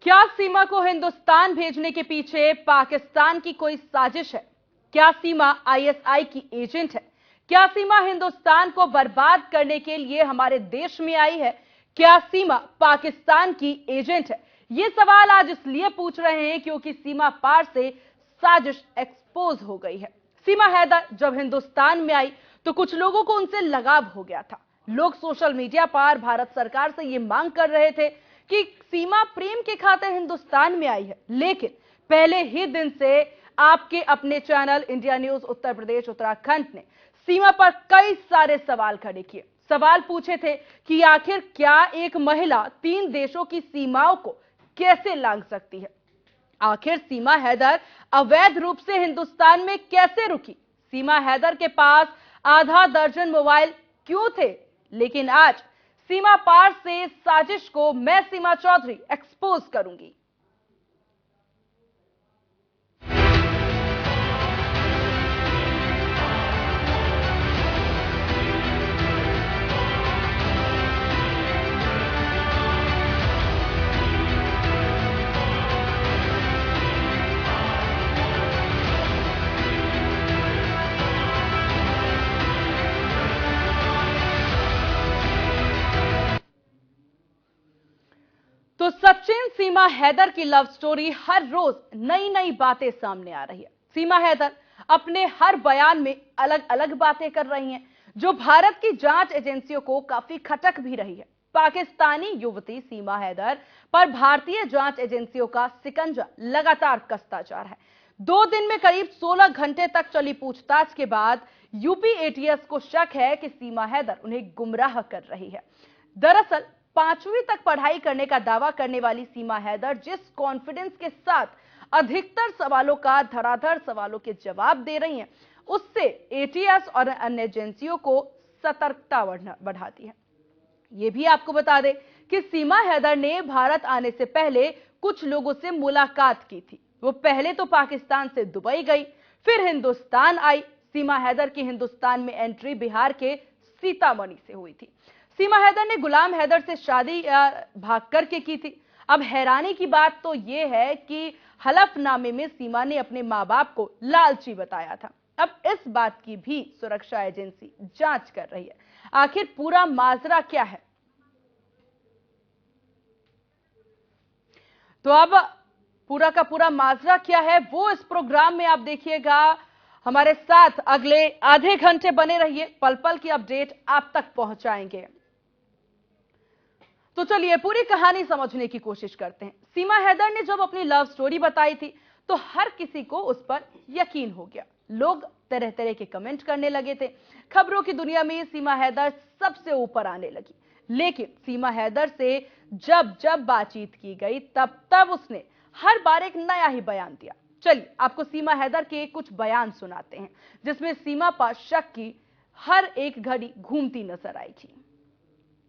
क्या सीमा को हिंदुस्तान भेजने के पीछे पाकिस्तान की कोई साजिश है? क्या सीमा आईएसआई की एजेंट है? क्या सीमा हिंदुस्तान को बर्बाद करने के लिए हमारे देश में आई है? क्या सीमा पाकिस्तान की एजेंट है? ये सवाल आज इसलिए पूछ रहे हैं क्योंकि सीमा पार से साजिश एक्सपोज हो गई है। सीमा हैदर जब हिंदुस्तान में आई तो कुछ लोगों को उनसे लगाव हो गया था। लोग सोशल मीडिया पर भारत सरकार से ये मांग कर रहे थे कि सीमा प्रेम के खातिर हिंदुस्तान में आई है, लेकिन पहले ही दिन से आपके अपने channel India news Uttar Pradesh Uttarakhand ने सीमा पर कई सारे सवाल खड़े किए। सवाल पूछे थे कि आखिर क्या एक महिला 3 देशों की सीमाओं को कैसे लांघ सकती है? आखिर सीमा हैदर अवैध रूप से हिंदुस्तान में कैसे रुकी? सीमा हैदर के पास आधा दर्जन मोबाइल क्यों थे? लेकिन आज सीमा पार से साजिश को मैं सीमा चौधरी एक्सपोज करूंगी। तो सचिन सीमा हैदर की लव स्टोरी हर रोज नई नई बातें सामने आ रही है। सीमा हैदर अपने हर बयान में अलग अलग बातें कर रही हैं, जो भारत की जांच एजेंसियों को काफी खटक भी रही है। पाकिस्तानी युवती सीमा हैदर पर भारतीय जांच एजेंसियों का शिकंजा लगातार कसता जा रहा है। 2 दिन में करीब 16 घंटे तक चली पूछताछ के बाद यूपी एटीएस को शक है कि सीमा हैदर उन्हें गुमराह कर रही है। दरअसल 5वीं तक पढ़ाई करने का दावा करने वाली सीमा हैदर जिस कॉन्फिडेंस के साथ अधिकतर सवालों का धड़ाधड़ सवालों के जवाब दे रही हैं, उससे एटीएस और अन्य एजेंसियों को सतर्कता बढ़ाती है। यह भी आपको बता दें कि सीमा हैदर ने भारत आने से पहले कुछ लोगों से मुलाकात की थी। वो पहले तो पाकिस्तान से दुबई गई, फिर हिंदुस्तान आई। सीमा हैदर की हिंदुस्तान में एंट्री बिहार के सीतामढ़ी से हुई थी। सीमा हैदर ने गुलाम हैदर से शादी भाग करके की थी। अब हैरानी की बात तो यह है कि हलफनामे में सीमा ने अपने मां बाप को लालची बताया था। अब इस बात की भी सुरक्षा एजेंसी जांच कर रही है। आखिर पूरा माजरा क्या है? तो अब पूरा का पूरा माजरा क्या है वो इस प्रोग्राम में आप देखिएगा। हमारे साथ अगले आधे घंटे बने रहिए, पल पल की अपडेट आप तक पहुंचाएंगे। तो चलिए पूरी कहानी समझने की कोशिश करते हैं। सीमा हैदर ने जब अपनी लव स्टोरी बताई थी तो हर किसी को उस पर यकीन हो गया। लोग तरह तरह के कमेंट करने लगे थे। खबरों की दुनिया में सीमा हैदर सबसे ऊपर आने लगी। लेकिन सीमा हैदर से जब जब बातचीत की गई तब तब उसने हर बार एक नया ही बयान दिया। चलिए आपको सीमा हैदर के कुछ बयान सुनाते हैं, जिसमें सीमा पर शक की हर एक घड़ी घूमती नजर आई थी।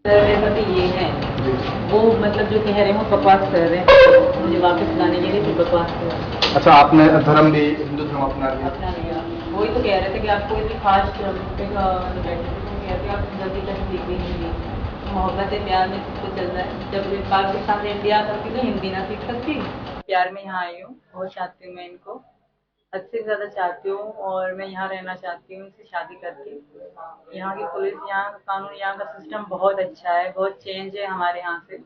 ये है वो मतलब जो कह रहे हैं वो बकवास कर रहे हैं, मुझे वापस लाने के लिए फिर बकवास कर रहे हैं। अच्छा, आपने धर्म भी हिंदू धर्म अपना लिया। वही तो कह रहे थे कि आपको इतनी खास बैठे थे, आप जल्दी तक सीख नहीं, मोहब्बत प्यार में कुछ चल रहा है। जब पाकिस्तान से इंडिया करती तो हिंदी ना सीख सकती। प्यार में यहाँ आई हूँ, बहुत चाहती हूँ मैं इनको, हद से ज्यादा चाहती हूँ और मैं यहाँ रहना चाहती हूँ इनसे शादी करके। यहाँ की पुलिस, यहाँ का कानून, यहाँ का सिस्टम बहुत अच्छा है, बहुत चेंज है हमारे यहाँ से,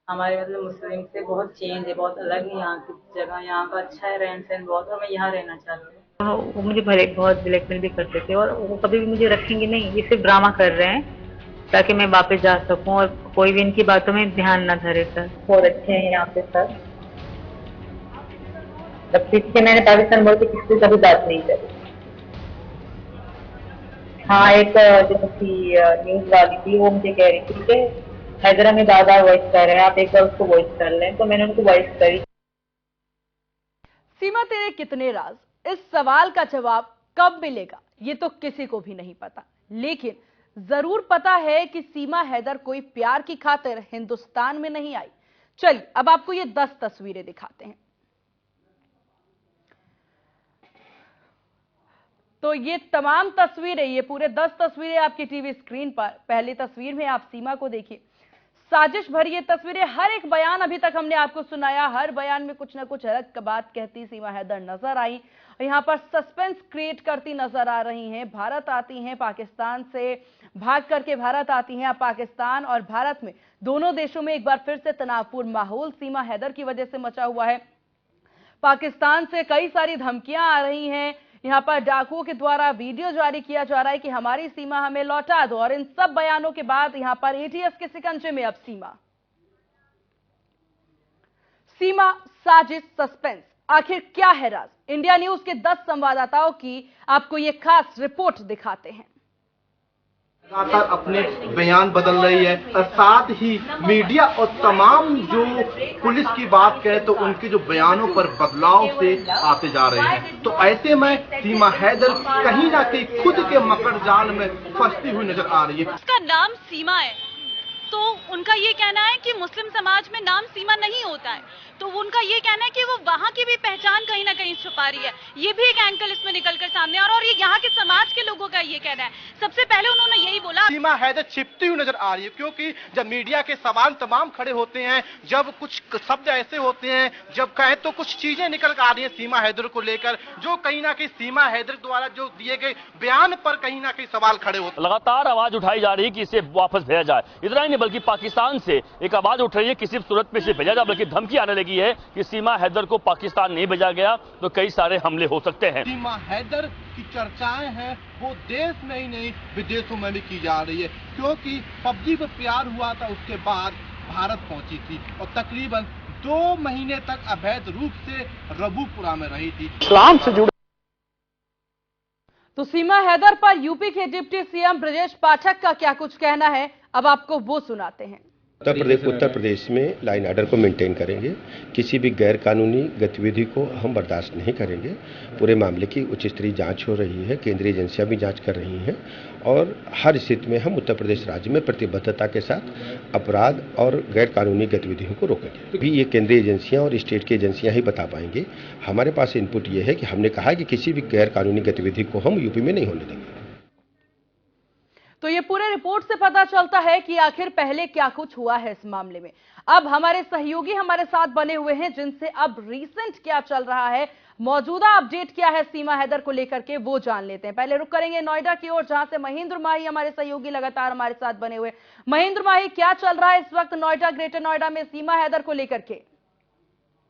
हमारे मतलब मुस्लिम से बहुत चेंज है, बहुत अलग है यहाँ की जगह। यहाँ का अच्छा है रहन सहन बहुत, और मैं यहाँ रहना चाहती हूँ। वो मुझे भले बहुत ब्लैकमेल भी करते थे और वो कभी भी मुझे रखेंगे नहीं, ये सिर्फ ड्रामा कर रहे हैं ताकि मैं वापस जा सकूँ और कोई भी इनकी बातों में ध्यान न धरे। सर बहुत अच्छे हैं यहाँ पे सर, जब किसी से मैंने पाकिस्तान बोल के किसी से कभी बात नहीं करी। हाँ, एक जो थी न्यूज वाली थी वो मुझे कह रही थी कि हैदरा में बार बार वॉइस कर रहे हैं, आप एक बार उसको वॉइस कर लें, तो मैंने उनको वॉइस करी। सीमा तेरे कितने राज, इस सवाल का जवाब कब मिलेगा ये तो किसी को भी नहीं पता, लेकिन जरूर पता है कि सीमा हैदर कोई प्यार की खातिर हिंदुस्तान में नहीं आई। चलिए अब आपको ये 10 तस्वीरें दिखाते हैं। तो ये तमाम तस्वीरें, ये पूरे 10 तस्वीरें आपकी टीवी स्क्रीन पर। पहली तस्वीर में आप सीमा को देखिए। साजिश भरी ये तस्वीरें, हर एक बयान अभी तक हमने आपको सुनाया, हर बयान में कुछ ना कुछ अलग बात कहती सीमा हैदर नजर आई। यहाँ पर सस्पेंस क्रिएट करती नजर आ रही हैं। भारत आती हैं, पाकिस्तान से भाग करके भारत आती हैं। अब पाकिस्तान और भारत में, दोनों देशों में एक बार फिर से तनावपूर्ण माहौल सीमा हैदर की वजह से मचा हुआ है। पाकिस्तान से कई सारी धमकियां आ रही हैं। यहां पर डाकुओं के द्वारा वीडियो जारी किया जा रहा है कि हमारी सीमा हमें लौटा दो। और इन सब बयानों के बाद यहां पर एटीएस के शिकंजे में अब सीमा साजिश, सस्पेंस, आखिर क्या है राज? इंडिया न्यूज के 10 संवाददाताओं की आपको ये खास रिपोर्ट दिखाते हैं। लगातार अपने बयान बदल रही है और साथ ही मीडिया और तमाम जो पुलिस की बात करें तो उनके जो बयानों पर बदलाव से आते जा रहे हैं। तो ऐसे में सीमा हैदर कहीं ना कहीं खुद के मकड़ जाल में फंसती हुई नजर आ रही है। उसका नाम सीमा है, तो उनका ये कहना है कि मुस्लिम समाज में नाम सीमा नहीं होता है, तो उनका ये कहना है कि वो वहाँ की भी पहचान कहीं ना कहीं छुपा रही है। ये भी एक एंगल इसमें निकलकर सामने और ये यहाँ के समाज के लोगों का ये कहना है। सबसे पहले उन्होंने यही बोला, सीमा हैदर छिपती हुई नजर आ रही है, क्योंकि जब मीडिया के सवाल तमाम खड़े होते हैं, जब कुछ शब्द ऐसे होते हैं, जब कहे तो कुछ चीजें निकल कर आ रही है सीमा हैदर को लेकर, जो कहीं ना कहीं सीमा हैदर द्वारा जो दिए गए बयान पर कहीं ना कहीं सवाल खड़े होते हैं। लगातार आवाज उठाई जा रही है कि इसे वापस भेजा जाए। इतना ही नहीं बल्कि पाकिस्तान से एक आवाज उठ रही है किसी सूरत में इसे भेजा जाए, बल्कि धमकी आने लगी है कि सीमा हैदर को पाकिस्तान नहीं भेजा गया तो कई सारे हमले हो सकते हैं। सीमा हैदर की चर्चाएं हैं वो देश में ही नहीं विदेशों में भी की जा रही है, क्योंकि पबजी पर प्यार हुआ था, उसके बाद भारत पहुंची थी और तकरीबन 2 महीने तक अवैध रूप से रबूपुरा में रही थी। इस्लाम से जुड़े तो सीमा हैदर पर यूपी के डिप्टी सीएम ब्रजेश पाठक का क्या कुछ कहना है, अब आपको वो सुनाते हैं। उत्तर प्रदेश में लाइन ऑर्डर को मेंटेन करेंगे। किसी भी गैर कानूनी गतिविधि को हम बर्दाश्त नहीं करेंगे। पूरे मामले की उच्च स्तरीय जांच हो रही है, केंद्रीय एजेंसियां भी जांच कर रही हैं और हर स्थिति में हम उत्तर प्रदेश राज्य में प्रतिबद्धता के साथ अपराध और गैर कानूनी गतिविधियों को रोकेंगे। भी ये केंद्रीय एजेंसियां और स्टेट की एजेंसियां ही बता पाएंगे। हमारे पास इनपुट ये है कि हमने कहा कि किसी भी गैर कानूनी गतिविधि को हम यूपी में नहीं होने देंगे। तो ये पूरे रिपोर्ट से पता चलता है कि आखिर पहले क्या कुछ हुआ है इस मामले में। अब हमारे सहयोगी हमारे साथ बने हुए हैं, जिनसे अब रीसेंट क्या चल रहा है, मौजूदा अपडेट क्या है सीमा हैदर को लेकर के, वो जान लेते हैं। पहले रुक करेंगे नोएडा की ओर, जहां से महेंद्र माही हमारे सहयोगी लगातार हमारे साथ बने हुए। महेंद्र माही, क्या चल रहा है इस वक्त नोएडा, ग्रेटर नोएडा में सीमा हैदर को लेकर के?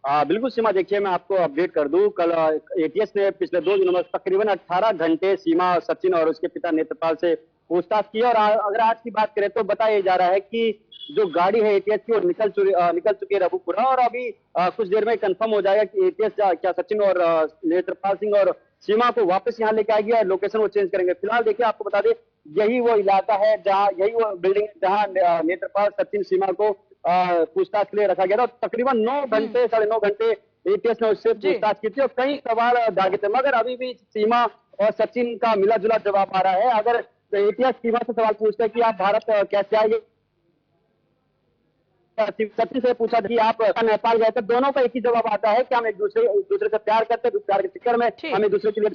बिल्कुल सीमा, देखिए मैं आपको अपडेट कर दूं, कल एटीएस ने पिछले 2 दिनों में तकरीबन 18 घंटे सीमा, सचिन और उसके पिता नेत्रपाल से पूछताछ की। और अगर आज की बात करें तो बताया जा रहा है कि जो गाड़ी है एटीएस की वो निकल चुकी है रबूपुरा, और अभी कुछ देर में कंफर्म हो जाएगा कि एटीएस क्या सचिन और नेत्रपाल सिंह और सीमा को वापस यहाँ लेके आएगी और लोकेशन वो चेंज करेंगे। फिलहाल देखिए आपको बता दें, यही वो इलाका है जहाँ, यही वो बिल्डिंग जहाँ नेत्रपाल, सचिन, सीमा को पूछताछ के लिए रखा गया था। तकरीबन 9 घंटे, 9.5 घंटे एटीएस ने उससे पूछताछ की थी और कई सवाल दागे थे, मगर अभी भी सीमा और सचिन का मिला जुला जवाब आ रहा है। अगर एटीएस सीमा से सवाल पूछते हैं कि आप भारत कैसे आए, सचिन से पूछा कि आप नेपाल गए थे, दोनों का एक ही जवाब आता है कि हम एक दूसरे से प्यार करते हैं, प्यार के चक्कर में हम एक दूसरे के लिए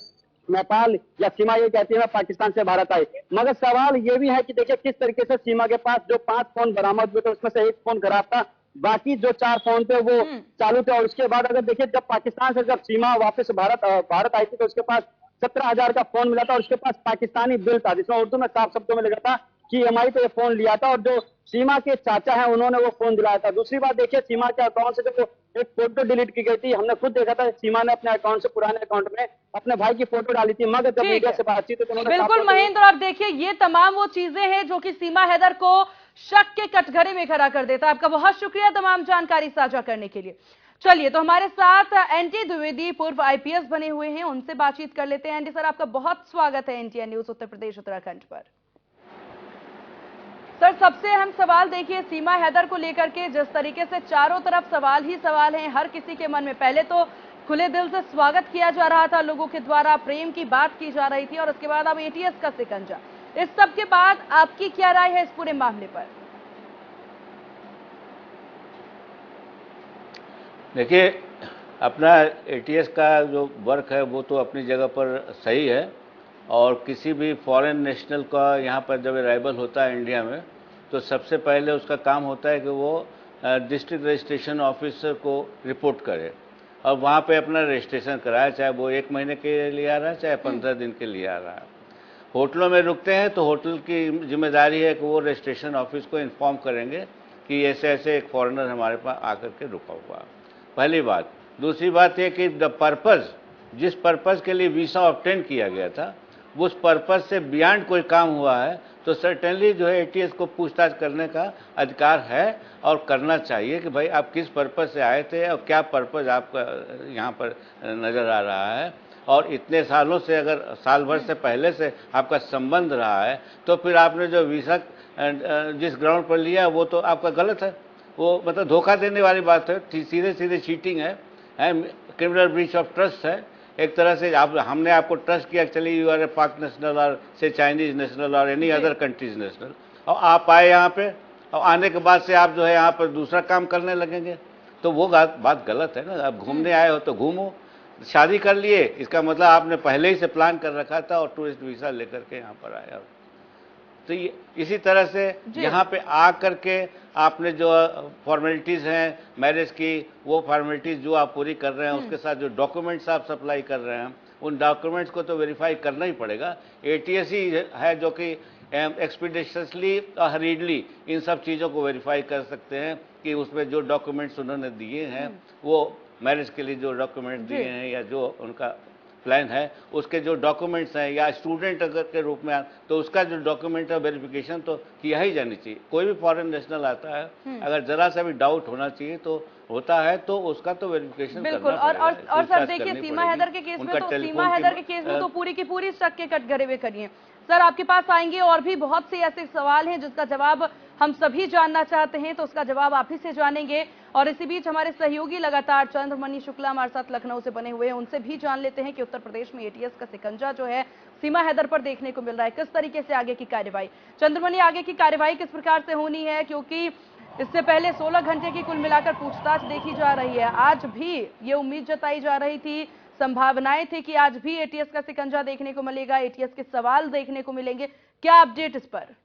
नेपाल, या सीमा ये कहती है पाकिस्तान से भारत आए। मगर सवाल ये भी है कि देखिए किस तरीके से सीमा के पास जो 5 फोन बरामद हुए थे उसमें से 1 फोन खराब था, बाकी जो 4 फोन थे वो चालू थे। और उसके बाद अगर देखिए जब पाकिस्तान से जब सीमा वापस भारत आई थी तो उसके पास 17,000 का फोन मिला था और उसके पास पाकिस्तानी बिल था, जिसमें उर्दू में साफ शब्दों में लिखा था कि EMI पे ये फोन लिया था और जो सीमा के चाचा हैं उन्होंने वो फोन दिलाया था। दूसरी बात देखिए, सीमा के अकाउंट से जो एक फोटो डिलीट की गई थी, हमने खुद देखा था, सीमा ने अपने अकाउंट से, पुराने अकाउंट में अपने भाई की फोटो डाली थी, मगर जब मीडिया से बातचीत तो उन्होंने बिल्कुल महेंद्र, और देखिए ये तमाम वो चीजें हैं जो कि सीमा हैदर को शक के कटघरे में खड़ा कर देता है। आपका बहुत शुक्रिया तमाम जानकारी साझा करने के लिए। चलिए, तो हमारे साथ एनटी द्विवेदी पूर्व IPS बने हुए हैं, उनसे बातचीत कर लेते हैं। एनटी सर, आपका बहुत स्वागत है NTN न्यूज उत्तर प्रदेश उत्तराखंड पर। सर, सबसे अहम सवाल देखिए सीमा हैदर को लेकर के, जिस तरीके से चारों तरफ सवाल ही सवाल हैं हर किसी के मन में। पहले तो खुले दिल से स्वागत किया जा रहा था लोगों के द्वारा, प्रेम की बात की जा रही थी, और उसके बाद अब ATS का शिकंजा। इस सब के बाद आपकी क्या राय है इस पूरे मामले पर? देखिए, अपना ATS का जो वर्क है वो तो अपनी जगह पर सही है, और किसी भी फॉरेन नेशनल का यहाँ पर जब अराइवल होता है इंडिया में तो सबसे पहले उसका काम होता है कि वो डिस्ट्रिक्ट रजिस्ट्रेशन ऑफिसर को रिपोर्ट करे और वहाँ पे अपना रजिस्ट्रेशन कराए, चाहे वो 1 महीने के लिए आ रहा है चाहे 15 दिन के लिए आ रहा है। होटलों में रुकते हैं तो होटल की जिम्मेदारी है कि वो रजिस्ट्रेशन ऑफिस को इन्फॉर्म करेंगे कि ऐसे ऐसे एक फॉरेनर हमारे पास आकर के रुका हुआ। पहली बात। दूसरी बात ये कि द पर्पज़, जिस पर्पज़ के लिए वीज़ा ऑब्टेन किया गया था, उस पर्पज़ से बियॉन्ड कोई काम हुआ है तो सर्टेनली जो है एटीएस को पूछताछ करने का अधिकार है और करना चाहिए कि भाई आप किस पर्पज़ से आए थे और क्या पर्पज़ आपका यहाँ पर नज़र आ रहा है। और इतने सालों से, अगर साल भर से पहले से आपका संबंध रहा है तो फिर आपने जो वीज़ा जिस ग्राउंड पर लिया वो तो आपका गलत है। वो मतलब धोखा देने वाली बात है, सीधे सीधे चीटिंग है, क्रिमिनल ब्रीच ऑफ ट्रस्ट है। एक तरह से हमने आपको ट्रस्ट किया, चलिए यू आर ए पाक नेशनल और से चाइनीज नेशनल और एनी अदर कंट्रीज नेशनल, और आप आए यहाँ पे और आने के बाद से आप जो है यहाँ पर दूसरा काम करने लगेंगे तो वो बात गलत है ना। आप घूमने आए हो तो घूमो, शादी कर लिए इसका मतलब आपने पहले ही से प्लान कर रखा था और टूरिस्ट वीज़ा लेकर के यहाँ पर आया। तो ये इसी तरह से यहाँ पे आ करके आपने जो फॉर्मेलिटीज़ हैं मैरिज की, वो फॉर्मेलिटीज़ जो आप पूरी कर रहे हैं उसके साथ जो डॉक्यूमेंट्स आप सप्लाई कर रहे हैं उन डॉक्यूमेंट्स को तो वेरीफाई करना ही पड़ेगा। एटीएस ही है जो कि एक्सपीडिशसली और हरीडली इन सब चीज़ों को वेरीफाई कर सकते हैं कि उसमें जो डॉक्यूमेंट्स उन्होंने दिए हैं वो मैरिज के लिए जो डॉक्यूमेंट दिए हैं या जो उनका प्लान है उसके जो डॉक्यूमेंट्स हैं, या स्टूडेंट अगर के रूप में तो उसका जो डॉक्यूमेंट है वेरिफिकेशन तो किया ही जानी चाहिए। कोई भी फॉरेन नेशनल आता है अगर जरा सा भी डाउट होना चाहिए तो होता है तो उसका तो वेरिफिकेशन बिल्कुल। और सर देखिए सीमा हैदर के केस में तो पूरी की पूरी शक के कटघरे खड़ी हैं। सर आपके पास आएंगे और भी बहुत से ऐसे सवाल हैं जिसका जवाब हम सभी जानना चाहते हैं, तो उसका जवाब आप ही से जानेंगे। और इसी बीच हमारे सहयोगी लगातार चंद्रमणि शुक्ला हमारे साथ लखनऊ से बने हुए हैं, उनसे भी जान लेते हैं कि उत्तर प्रदेश में एटीएस का शिकंजा जो है सीमा हैदर पर देखने को मिल रहा है, किस तरीके से आगे की कार्यवाही। चंद्रमणि, आगे की कार्यवाही किस प्रकार से होनी है, क्योंकि इससे पहले 16 घंटे की कुल मिलाकर पूछताछ देखी जा रही है। आज भी ये उम्मीद जताई जा रही थी, संभावनाएं थी कि आज भी एटीएस का शिकंजा देखने को मिलेगा, एटीएस के सवाल देखने को मिलेंगे। क्या अपडेट इस पर?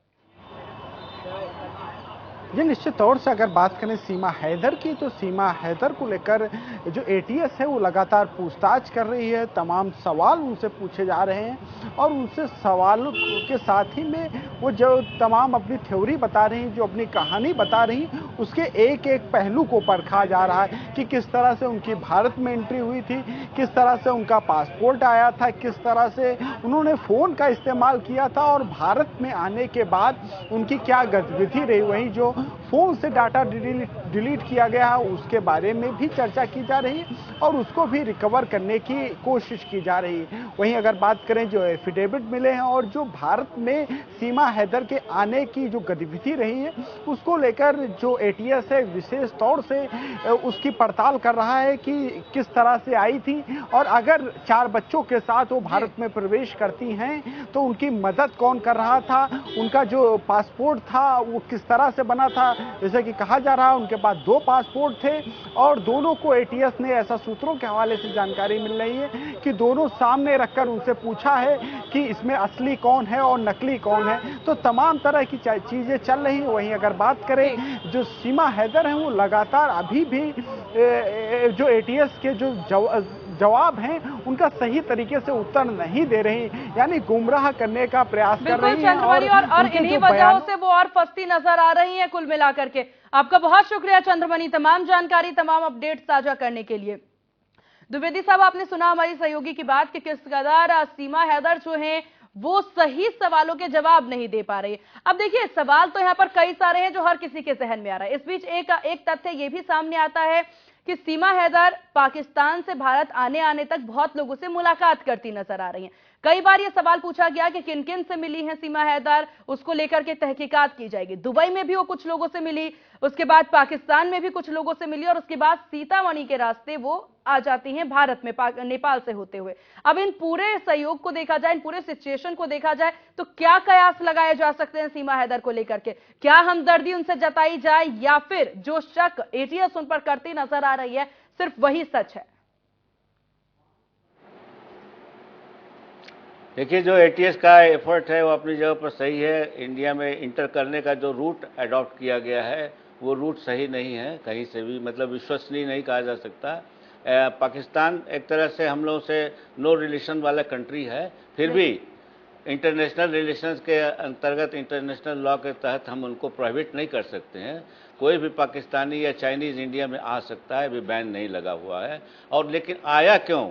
जी निश्चित तौर से अगर बात करें सीमा हैदर की, तो सीमा हैदर को लेकर जो एटीएस है वो लगातार पूछताछ कर रही है, तमाम सवाल उनसे पूछे जा रहे हैं और उनसे सवालों के साथ ही में वो जो तमाम अपनी थ्योरी बता रही हैं, जो अपनी कहानी बता रही, उसके एक एक पहलू को परखा जा रहा है कि किस तरह से उनकी भारत में एंट्री हुई थी, किस तरह से उनका पासपोर्ट आया था, किस तरह से उन्होंने फ़ोन का इस्तेमाल किया था और भारत में आने के बाद उनकी क्या गतिविधि रही। वहीं जो फोन से डाटा डिलीट किया गया है उसके बारे में भी चर्चा की जा रही है और उसको भी रिकवर करने की कोशिश की जा रही है। वहीं अगर बात करें जो एफिडेविट मिले हैं और जो भारत में सीमा हैदर के आने की जो गतिविधि रही है उसको लेकर जो एटीएस है विशेष तौर से उसकी पड़ताल कर रहा है कि किस तरह से आई थी और अगर 4 बच्चों के साथ वो भारत में प्रवेश करती हैं तो उनकी मदद कौन कर रहा था, उनका जो पासपोर्ट था वो किस तरह से बना था। जैसे कि कहा जा रहा है उनके पास 2 पासपोर्ट थे और दोनों को एटीएस ने, ऐसा सूत्रों के हवाले से जानकारी मिल रही है कि दोनों सामने रखकर उनसे पूछा है कि इसमें असली कौन है और नकली कौन है। तो तमाम तरह की चीजें चल रही हैं। वहीं अगर बात करें जो सीमा हैदर हैं वो लगातार अभी भी जो एटीएस के जो जवाब हैं उनका सही तरीके से उत्तर नहीं दे रही, यानी गुमराह करने का प्रयास कर रही हैं और इन्हीं वजहों से वो और फंसती नजर आ रही हैं कुल मिलाकर के। आपका बहुत शुक्रिया चंद्रमणि, तमाम जानकारी, तमाम अपडेट साझा करने के लिए। द्विवेदी साहब, आपने सुना हमारी सहयोगी की बात कि किस कदर सीमा हैदर जो हैं वो सही सवालों के जवाब नहीं दे पा रही। अब देखिए सवाल तो यहाँ पर कई सारे हैं जो हर किसी के जहन में आ रहा है। इस बीच एक तथ्य ये भी सामने आता है कि सीमा हैदर पाकिस्तान से भारत आने तक बहुत लोगों से मुलाकात करती नजर आ रही हैं। कई बार यह सवाल पूछा गया कि किन किन से मिली हैं सीमा हैदर, उसको लेकर के तहकीकात की जाएगी। दुबई में भी वो कुछ लोगों से मिली, उसके बाद पाकिस्तान में भी कुछ लोगों से मिली और उसके बाद सीतामढ़ी के रास्ते वो आ जाती हैं भारत में नेपाल से होते हुए। अब इन पूरे सहयोग को देखा जाए, इन पूरे सिचुएशन को देखा जाए तो क्या कयास लगाए जा सकते हैं सीमा हैदर को लेकर के? क्या हमदर्दी उनसे जताई जाए या फिर जो शक एटीएस उन पर करती नजर आ रही है सिर्फ वही सच है? देखिए, जो एटीएस का एफर्ट है वो अपनी जगह पर सही है। इंडिया में इंटर करने का जो रूट अडॉप्ट किया गया है वो रूट सही नहीं है, कहीं से भी मतलब विश्वसनीय नहीं कहा जा सकता। पाकिस्तान एक तरह से हम लोगों से नो रिलेशन वाला कंट्री है, फिर भी इंटरनेशनल रिलेशंस के अंतर्गत इंटरनेशनल लॉ के तहत हम उनको प्रोहिबिट नहीं कर सकते हैं। कोई भी पाकिस्तानी या चाइनीज इंडिया में आ सकता है, अभी बैन नहीं लगा हुआ है। और लेकिन आया क्यों,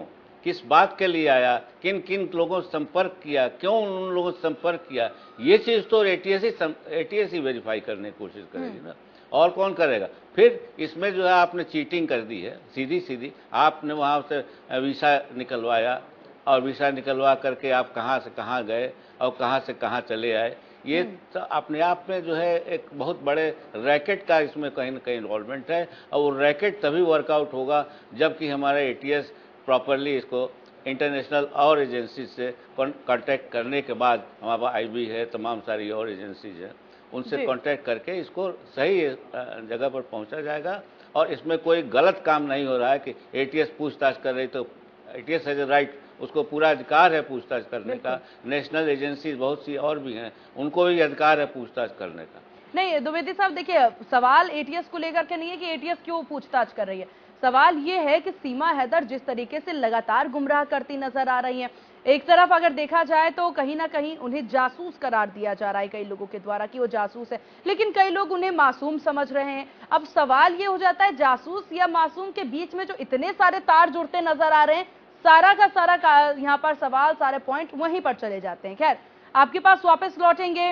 किस बात के लिए आया, किन किन लोगों से संपर्क किया, क्यों उन लोगों से संपर्क किया, ये चीज़ तो एटीएस ही वेरीफाई करने की कोशिश करेगी ना, और कौन करेगा। फिर इसमें जो है आपने चीटिंग कर दी है, सीधी सीधी आपने वहाँ से वीसा निकलवाया और वीसा निकलवा करके आप कहाँ से कहाँ गए और कहाँ से कहाँ चले आए। ये तो अपने आप में जो है एक बहुत बड़े रैकेट का इसमें कहीं ना कहीं इन्वॉल्वमेंट है, और वो रैकेट तभी वर्कआउट होगा जबकि हमारा एटीएस प्रॉपरली इसको इंटरनेशनल और एजेंसी से कांटेक्ट करने के बाद, हमारे पास आईबी है, तमाम सारी और एजेंसीज हैं, उनसे कांटेक्ट करके इसको सही जगह पर पहुंचा जाएगा। और इसमें कोई गलत काम नहीं हो रहा है कि एटीएस पूछताछ कर रही, तो एटीएस हैज ए राइट, उसको पूरा अधिकार है पूछताछ करने का। नेशनल एजेंसीज बहुत सी और भी हैं, उनको भी अधिकार है पूछताछ करने का। नहीं द्विवेदी साहब, देखिए सवाल एटीएस को लेकर के नहीं है कि एटीएस क्यों पूछताछ कर रही है, सवाल ये है कि सीमा हैदर जिस तरीके से लगातार गुमराह करती नजर आ रही हैं, एक तरफ अगर देखा जाए तो कहीं ना कहीं उन्हें जासूस करार दिया जा रहा है कई लोगों के द्वारा कि वो जासूस है, लेकिन कई लोग उन्हें मासूम समझ रहे हैं। अब सवाल ये हो जाता है जासूस या मासूम के बीच में जो इतने सारे तार जुड़ते नजर आ रहे हैं, सारा का सारा यहाँ पर सवाल, सारे पॉइंट वहीं पर चले जाते हैं। खैर, आपके पास वापस लौटेंगे,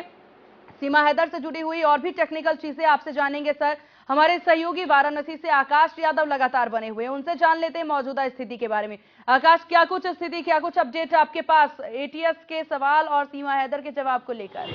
सीमा हैदर से जुड़ी हुई और भी टेक्निकल चीजें आपसे जानेंगे। सर, हमारे सहयोगी वाराणसी से आकाश यादव लगातार बने हुए हैं, उनसे जान लेते हैं मौजूदा स्थिति के बारे में। आकाश, क्या कुछ स्थिति, क्या कुछ अपडेट है आपके पास एटीएस के सवाल और सीमा हैदर के जवाब को लेकर?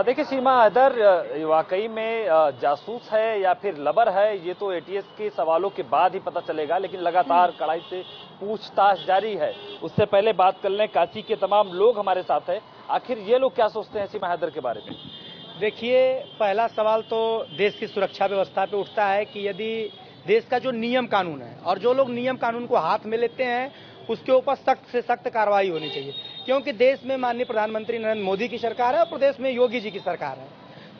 देखिए, सीमा हैदर वाकई में जासूस है या फिर लबर है, ये तो एटीएस के सवालों के बाद ही पता चलेगा, लेकिन लगातार कड़ाई से पूछताछ जारी है। उससे पहले बात कर लें, काशी के तमाम लोग हमारे साथ हैं, आखिर ये लोग क्या सोचते हैं सीमा हैदर के बारे में? देखिए, पहला सवाल तो देश की सुरक्षा व्यवस्था पे उठता है कि यदि देश का जो नियम कानून है और जो लोग नियम कानून को हाथ में लेते हैं उसके ऊपर सख्त से सख्त कार्रवाई होनी चाहिए, क्योंकि देश में माननीय प्रधानमंत्री नरेंद्र मोदी की सरकार है और प्रदेश में योगी जी की सरकार है।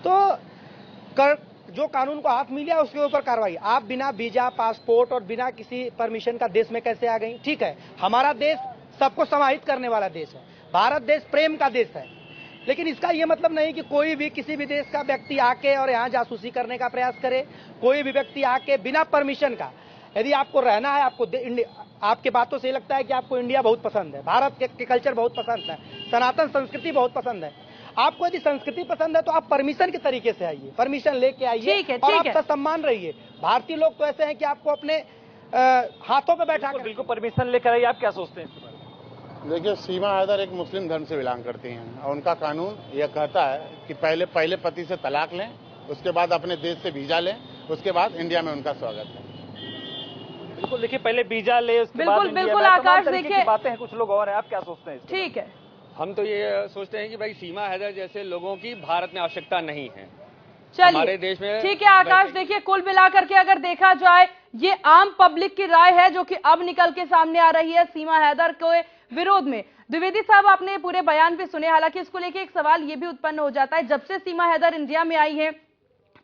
तो जो कानून को हाथ में लिया उसके ऊपर कार्रवाई। आप बिना वीजा, पासपोर्ट और बिना किसी परमिशन का देश में कैसे आ गई? ठीक है, हमारा देश सबको समाहित करने वाला देश है, भारत देश प्रेम का देश है, लेकिन इसका यह मतलब नहीं कि कोई भी किसी भी देश का व्यक्ति आके और यहाँ जासूसी करने का प्रयास करे। कोई भी व्यक्ति आके बिना परमिशन का, यदि आपको रहना है, आपके बातों से लगता है कि आपको इंडिया बहुत पसंद है, भारत के कल्चर बहुत पसंद है, सनातन संस्कृति बहुत पसंद है, आपको यदि संस्कृति पसंद है तो आप परमिशन के तरीके से आइए, परमिशन लेके आइए और आप सम्मान रहिए। भारतीय लोग तो ऐसे हैं कि आपको अपने हाथों पे बैठा कर बिल्कुल परमिशन लेकर आइए। आप क्या सोचते हैं? देखिए, सीमा हैदर एक मुस्लिम धर्म से बिलोंग करती हैं और उनका कानून यह कहता है कि पहले पति से तलाक लें, उसके बाद अपने देश से वीजा लें, उसके बाद इंडिया में उनका स्वागत है। बिल्कुल, देखिए, पहले वीजा ले, उसके बिल्कुल, बाद बिल्कुल आकाश, देखिए बातें हैं, कुछ लोग और हैं, आप क्या सोचते हैं? ठीक है, हम तो ये सोचते हैं कि भाई सीमा हैदर जैसे लोगों की भारत में आवश्यकता नहीं है हमारे देश में। ठीक है आकाश, देखिए कुल मिलाकर के अगर देखा जाए ये आम पब्लिक की राय है जो कि अब निकल के सामने आ रही है सीमा हैदर के विरोध में। द्विवेदी साहब, आपने पूरे बयान भी सुने, हालांकि इसको लेके एक सवाल ये भी उत्पन्न हो जाता है, जब से सीमा हैदर इंडिया में आई है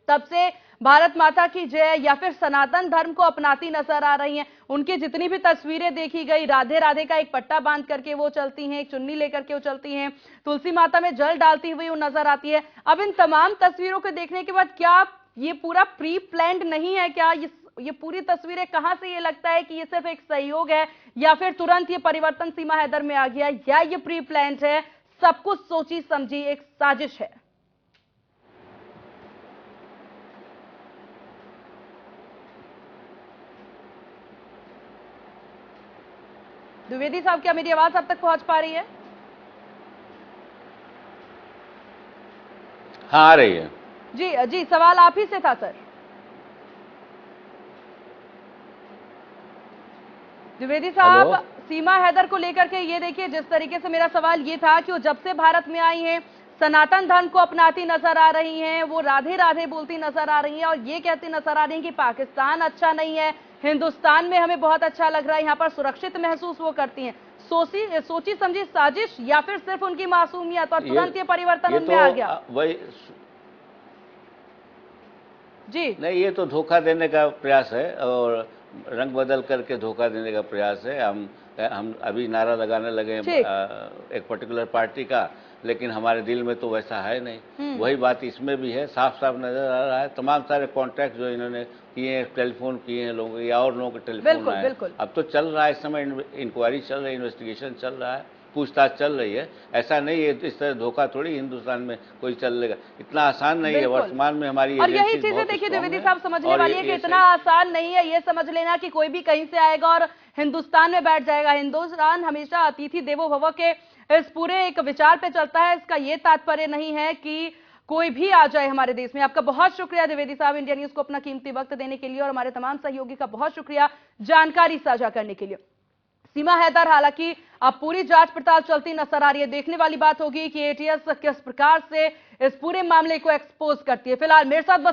तब से भारत माता की जय या फिर सनातन धर्म को अपनाती नजर आ रही हैं। उनकी जितनी भी तस्वीरें देखी गई, राधे राधे का एक पट्टा बांध करके वो चलती हैं, एक चुन्नी लेकर के वो चलती हैं, तुलसी माता में जल डालती हुई वो नजर आती है। अब इन तमाम तस्वीरों को देखने के बाद क्या ये पूरा प्री प्लान्ड नहीं है? क्या ये पूरी तस्वीरें कहां से ये लगता है कि ये सिर्फ एक सहयोग है या फिर तुरंत ये परिवर्तन सीमा हैदर में आ गया, या ये प्री प्लान्ड है, सब कुछ सोची समझी एक साजिश है? द्विवेदी साहब, क्या मेरी आवाज अब तक पहुंच पा रही है? हाँ, आ रही है। जी, सवाल आप ही से था सर। द्विवेदी साहब, सीमा हैदर को लेकर के ये देखिए, जिस तरीके से मेरा सवाल ये था कि वो जब से भारत में आई हैं सनातन धर्म को अपनाती नजर आ रही हैं, वो राधे राधे बोलती नजर आ रही हैं और ये कहती नजर आ रही हैं कि पाकिस्तान अच्छा नहीं है, हिंदुस्तान में हमें बहुत अच्छा लग रहा है, यहाँ पर सुरक्षित महसूस वो करती हैं। सोची समझी साजिश या फिर सिर्फ उनकी मासूमियत और तुरंत ये परिवर्तन उनमें आ गया? वही जी नहीं, ये तो धोखा देने का प्रयास है और रंग बदल करके धोखा देने का प्रयास है। हम अभी नारा लगाने लगे एक पर्टिकुलर पार्टी का, लेकिन हमारे दिल में तो वैसा है नहीं। वही बात इसमें भी है, साफ साफ नजर आ रहा है। तमाम सारे कॉन्ट्रैक्ट जो इन्होंने किए हैं, टेलीफोन किए हैं लोगों या और लोगों के टेलीफोन आए, अब तो चल रहा है, इस समय इंक्वायरी चल रही है, इन्वेस्टिगेशन चल रहा है, पूछताछ चल रही है। ऐसा नहीं है इस तरह धोखा थोड़ी हिंदुस्तान में कोई चल लेगा, इतना आसान नहीं है। वर्तमान में हमारी और यही चीजें देखिए द्विवेदी साहब समझने वाली है कि इतना आसान नहीं है ये समझ लेना कि कोई भी कहीं से आएगा और हिंदुस्तान में बैठ जाएगा। हिंदुस्तान हमेशा अतिथि देवो भव के इस पूरे एक विचार पे चलता है। इसका ये तात्पर्य नहीं है कि कोई भी आ जाए हमारे देश में। आपका बहुत शुक्रिया द्विवेदी साहब इंडिया न्यूज को अपना कीमती वक्त देने के लिए, और हमारे तमाम सहयोगी का बहुत शुक्रिया जानकारी साझा करने के लिए। सीमा हैदर, हालांकि अब पूरी जांच पड़ताल चलती नजर आ रही है। देखने वाली बात होगी कि एटीएस किस प्रकार से इस पूरे मामले को एक्सपोज करती है। फिलहाल मेरे साथ